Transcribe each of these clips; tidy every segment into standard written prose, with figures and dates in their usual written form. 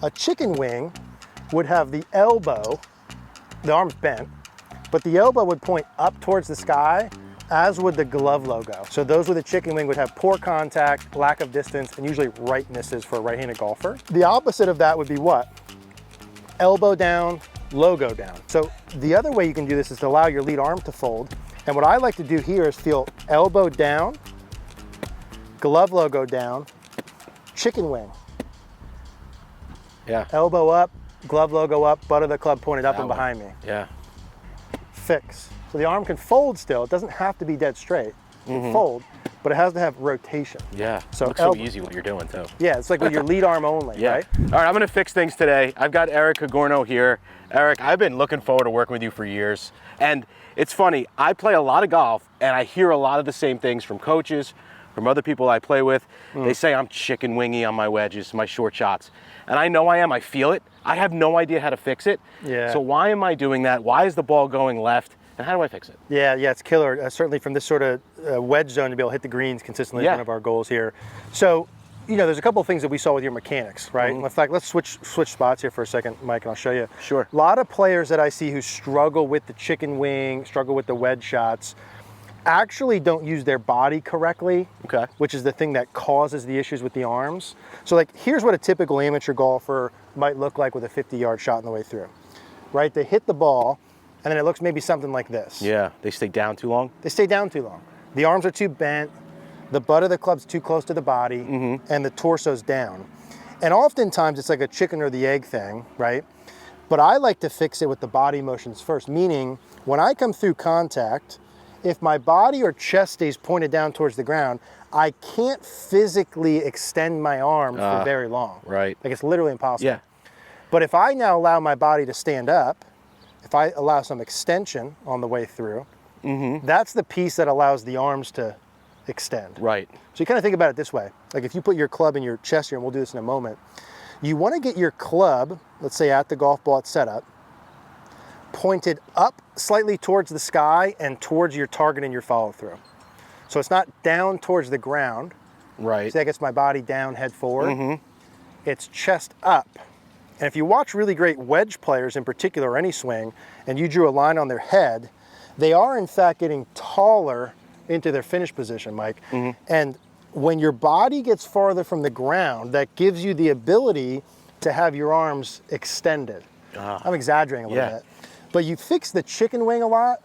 A chicken wing would have the elbow, the arm's bent, but the elbow would point up towards the sky, as would the glove logo. So those with a chicken wing would have poor contact, lack of distance, and usually right misses for a right-handed golfer. The opposite of that would be what? Elbow down, logo down. So the other way you can do this is to allow your lead arm to fold. And what I like to do here is feel elbow down, glove logo down, chicken wing. Yeah. Elbow up, glove logo up, butt of the club pointed up and behind me. Yeah. Fix. So the arm can fold still. It doesn't have to be dead straight. It can fold, but it has to have rotation. Yeah. So looks so easy what you're doing too. Yeah, it's like with your lead arm only, Yeah. right? All right, I'm gonna fix things today. I've got Eric Cogorno here. Eric, I've been looking forward to working with you for years. And it's funny, I play a lot of golf and I hear a lot of the same things from coaches, from other people I play with. They say I'm chicken wingy on my wedges, my short shots. And I know I am, I feel it. I have no idea how to fix it. Yeah. So why am I doing that? Why is the ball going left? And how do I fix it? Yeah, it's killer. Certainly from this sort of wedge zone to be able to hit the greens consistently is one of our goals here. So, you know, there's a couple of things that we saw with your mechanics, right? In fact, let's switch spots here for a second, Mike, and I'll show you. Sure. A lot of players that I see who struggle with the chicken wing, struggle with the wedge shots, actually don't use their body correctly, which is the thing that causes the issues with the arms. So like, here's what a typical amateur golfer might look like with a 50-yard shot on the way through, right? They hit the ball, and then it looks maybe something like this. Yeah, they stay down too long? They stay down too long. The arms are too bent, the butt of the club's too close to the body, and the torso's down. And oftentimes it's like a chicken or the egg thing, right? But I like to fix it with the body motions first, meaning when I come through contact, if my body or chest stays pointed down towards the ground, I can't physically extend my arm for very long. Right. Like it's literally impossible. Yeah. But if I now allow my body to stand up, if I allow some extension on the way through, that's the piece that allows the arms to extend. Right. So you kind of think about it this way. Like if you put your club in your chest here, and we'll do this in a moment, you want to get your club, let's say at the golf ball at setup, pointed up slightly towards the sky and towards your target and your follow through. So it's not down towards the ground. Right. See, that gets my body down, head forward. It's chest up. And if you watch really great wedge players in particular, or any swing, and you drew a line on their head, they are in fact getting taller into their finish position, Mike. And when your body gets farther from the ground, that gives you the ability to have your arms extended. I'm exaggerating a little bit. But you fix the chicken wing a lot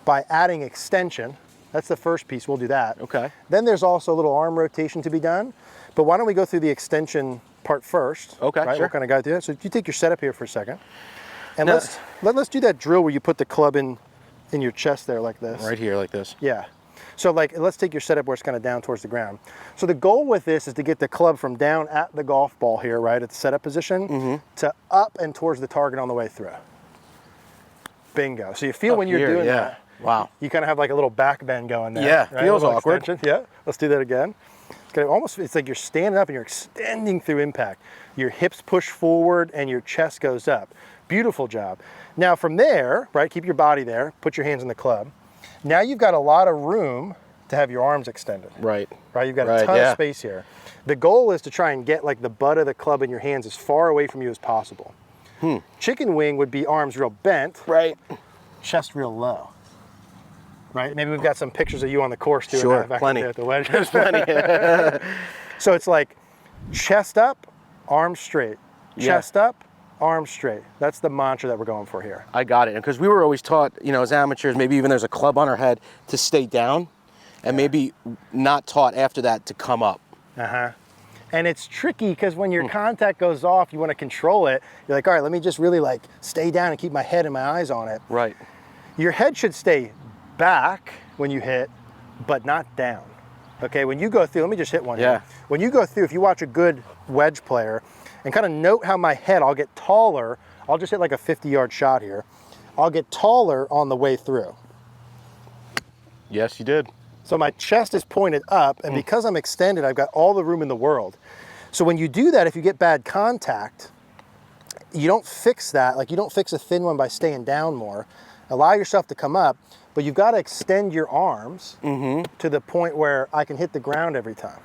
by adding extension. That's the first piece, we'll do that. Okay. Then there's also a little arm rotation to be done. But why don't we go through the extension part first? Okay, right? sure. We'll kind of go through that. So if you take your setup here for a second. And let's do that drill where you put the club in your chest there like this. Right here like this. Yeah. So like, let's take your setup where it's kind of down towards the ground. So the goal with this is to get the club from down at the golf ball here, right, at the setup position, to up and towards the target on the way through. Bingo. So you feel Up when you're here, doing that, wow, you kind of have like a little back bend going there. Yeah, right? feels A little awkward. extension. Yeah, let's do that again. It's kind of almost, it's like you're standing up and you're extending through impact. Your hips push forward and your chest goes up. Beautiful job. Now from there, right, keep your body there, put your hands on the club. Now you've got a lot of room to have your arms extended. Right. Right, you've got a ton of space here. The goal is to try and get like the butt of the club in your hands as far away from you as possible. Chicken wing would be arms real bent. Right. Chest real low. Right, maybe we've got some pictures of you on the course doing Sure, that back plenty. there at the wedge. There's plenty. So it's like chest up, arms straight. Chest up, arms straight. That's the mantra that we're going for here. I got it. Because we were always taught, you know, as amateurs, maybe even there's a club on our head to stay down, and maybe not taught after that to come up. And it's tricky because when your contact goes off, you want to control it. You're like, all right, let me just really like stay down and keep my head and my eyes on it. Right. Your head should stay back when you hit, but not down. Okay, when you go through, let me just hit one here. When you go through, if you watch a good wedge player and kind of note how my head, I'll get taller. I'll just hit like a 50-yard shot here. I'll get taller on the way through. Yes, you did. So my chest is pointed up, and because I'm extended, I've got all the room in the world. So when you do that, if you get bad contact, you don't fix that. Like you don't fix a thin one by staying down more. Allow yourself to come up, but you've got to extend your arms to the point where I can hit the ground every time.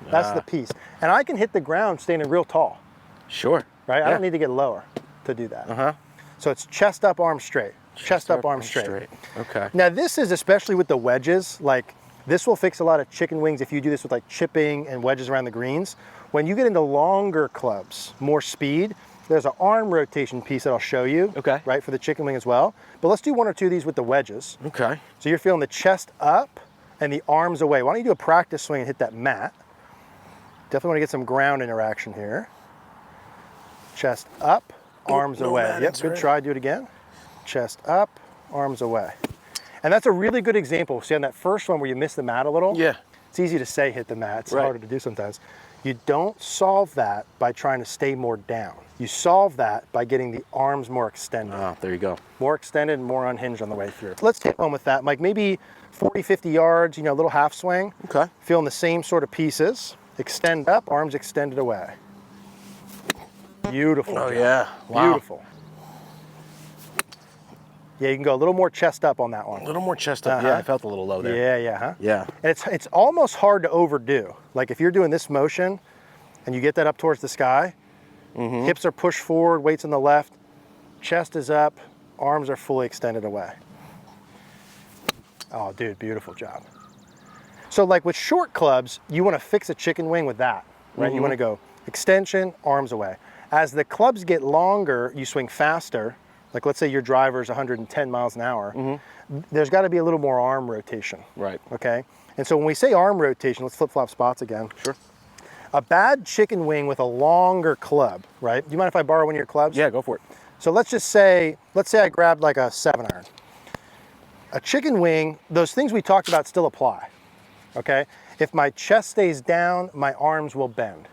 That's the piece. And I can hit the ground standing real tall. Sure. right? I don't need to get lower to do that. Uh-huh. So it's chest up, arms straight. Chest up, arms straight. Okay. Now this is, especially with the wedges, like this will fix a lot of chicken wings if you do this with like chipping and wedges around the greens. When you get into longer clubs, more speed, there's an arm rotation piece that I'll show you, Okay. right, for the chicken wing as well. But let's do one or two of these with the wedges. Okay. So you're feeling the chest up and the arms away. Why don't you do a practice swing and hit that mat? Definitely want to get some ground interaction here. Chest up, arms no away. mat Yep, good insert. try, do it again. Chest up, arms away. And that's a really good example. See on that first one where you missed the mat a little? Yeah. It's easy to say hit the mat, it's Right. harder to do sometimes. You don't solve that by trying to stay more down. You solve that by getting the arms more extended. Oh, there you go. More extended and more unhinged on the way through. Let's take one with that, Mike. Maybe 40, 50 yards, you know, a little half swing. Okay. Feeling the same sort of pieces. Extend up, arms extended away. Beautiful. Oh job. yeah. Wow. Beautiful. Yeah, you can go a little more chest up on that A one. little more chest up. Uh-huh. Yeah, I felt a little low there. Yeah, yeah, huh? Yeah. And it's almost hard to overdo. Like if you're doing this motion and you get that up towards the sky, hips are pushed forward, weights on the left, chest is up, arms are fully extended away. Oh, dude, beautiful job. So like with short clubs, you want to fix a chicken wing with that, right? You want to go extension, arms away. As the clubs get longer, you swing faster. Like let's say your driver's 110 miles an hour. There's got to be a little more arm rotation. Right. Okay. And so when we say arm rotation, let's flip flop spots again. Sure. A bad chicken wing with a longer club, right? Do you mind if I borrow one of your clubs? Yeah, go for it. So let's say I grabbed like a 7-iron. A chicken wing, those things we talked about still apply. Okay. If my chest stays down, my arms will bend.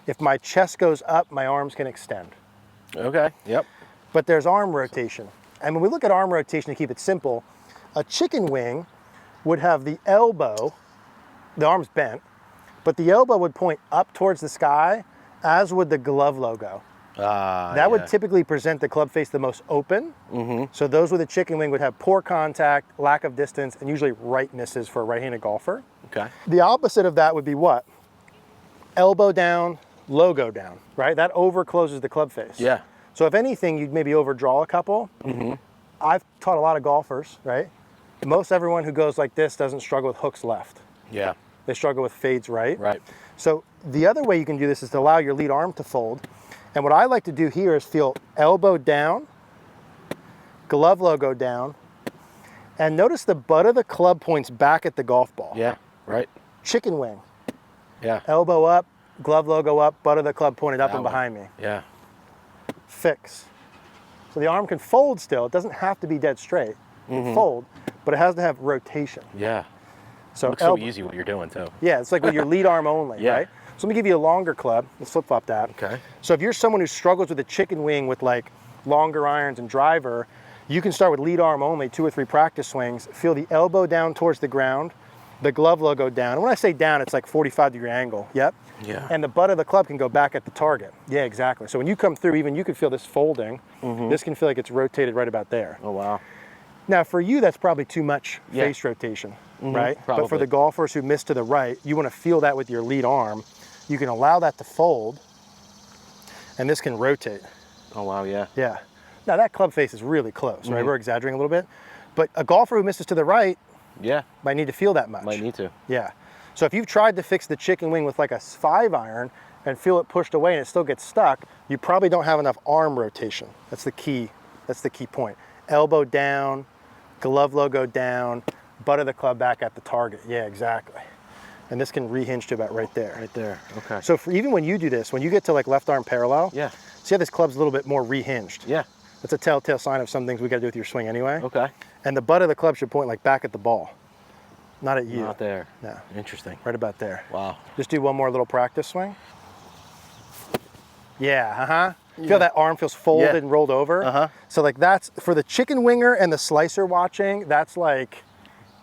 If my chest goes up, my arms can extend. Okay. Yep. But there's arm rotation. And when we look at arm rotation to keep it simple, a chicken wing would have the elbow, the arm's bent, but the elbow would point up towards the sky, as would the glove logo. That would typically present the club face the most open. So those with a chicken wing would have poor contact, lack of distance, and usually right misses for a right-handed golfer. Okay. The opposite of that would be what? Elbow down, logo down, right? That over closes the club face. Yeah. So if anything, you'd maybe overdraw a couple. I've taught a lot of golfers, right? Most everyone who goes like this doesn't struggle with hooks left. Yeah. They struggle with fades right. Right. So the other way you can do this is to allow your lead arm to fold. And what I like to do here is feel elbow down, glove logo down, and notice the butt of the club points back at the golf ball. Yeah. Right. Chicken wing, Yeah. elbow up, glove logo up, butt of the club pointed up That and way. behind me. Yeah. Fix. So the arm can fold still. It doesn't have to be dead straight. It can fold, but it has to have rotation. Yeah. So Looks so easy what you're doing too. Yeah, it's like with your lead arm only, Yeah. right? So let me give you a longer club. Let's flip flop that. Okay. So if you're someone who struggles with a chicken wing with like longer irons and driver, you can start with lead arm only, 2 or 3 practice swings. Feel the elbow down towards the ground, the glove logo down. And when I say down, it's like 45-degree angle. Yep. Yeah. And the butt of the club can go back at the target. Yeah, exactly. So when you come through, even you can feel this folding. This can feel like it's rotated right about there. Oh wow. Now for you, that's probably too much Yeah. face rotation, right? But for probably. the golfers who miss to the right, you want to feel that with your lead arm. You can allow that to fold, and this can rotate. Oh wow. Yeah. Yeah. Now that club face is really close, right? We're exaggerating a little bit, but a golfer who misses to the right Yeah. might need to feel that much. Might need to. Yeah. So if you've tried to fix the chicken wing with like a 5-iron and feel it pushed away and it still gets stuck, you probably don't have enough arm rotation. That's the key. That's the key point. Elbow down, glove logo down, butt of the club back at the target. Yeah, exactly. And this can rehinge to about right there. Right there. Okay. So for even when you do this, when you get to like left arm parallel, Yeah. see how this club's a little bit more rehinged. Yeah. That's a telltale sign of some things we got to do with your swing anyway. Okay. And the butt of the club should point like back at the ball, not at you. Not there. No, Interesting. right about there. Wow. Just do one more little practice swing. Yeah, Feel that arm feels folded Yeah. and rolled over. So like that's, for the chicken winger and the slicer watching, that's like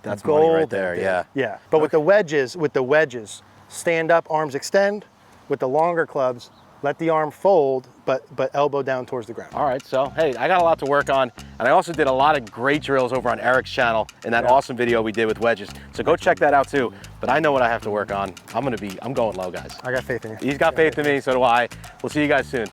That's money golden, right there. dude. Yeah. Yeah, but with the wedges, stand up, arms extend. With the longer clubs, let the arm fold, but elbow down towards the ground. All right, so hey, I got a lot to work on, and I also did a lot of great drills over on Eric's channel in that awesome video we did with wedges. So go check that out too. But I know what I have to work on. I'm going low, guys. I got faith in you. He's got faith in me, so do I. We'll see you guys soon.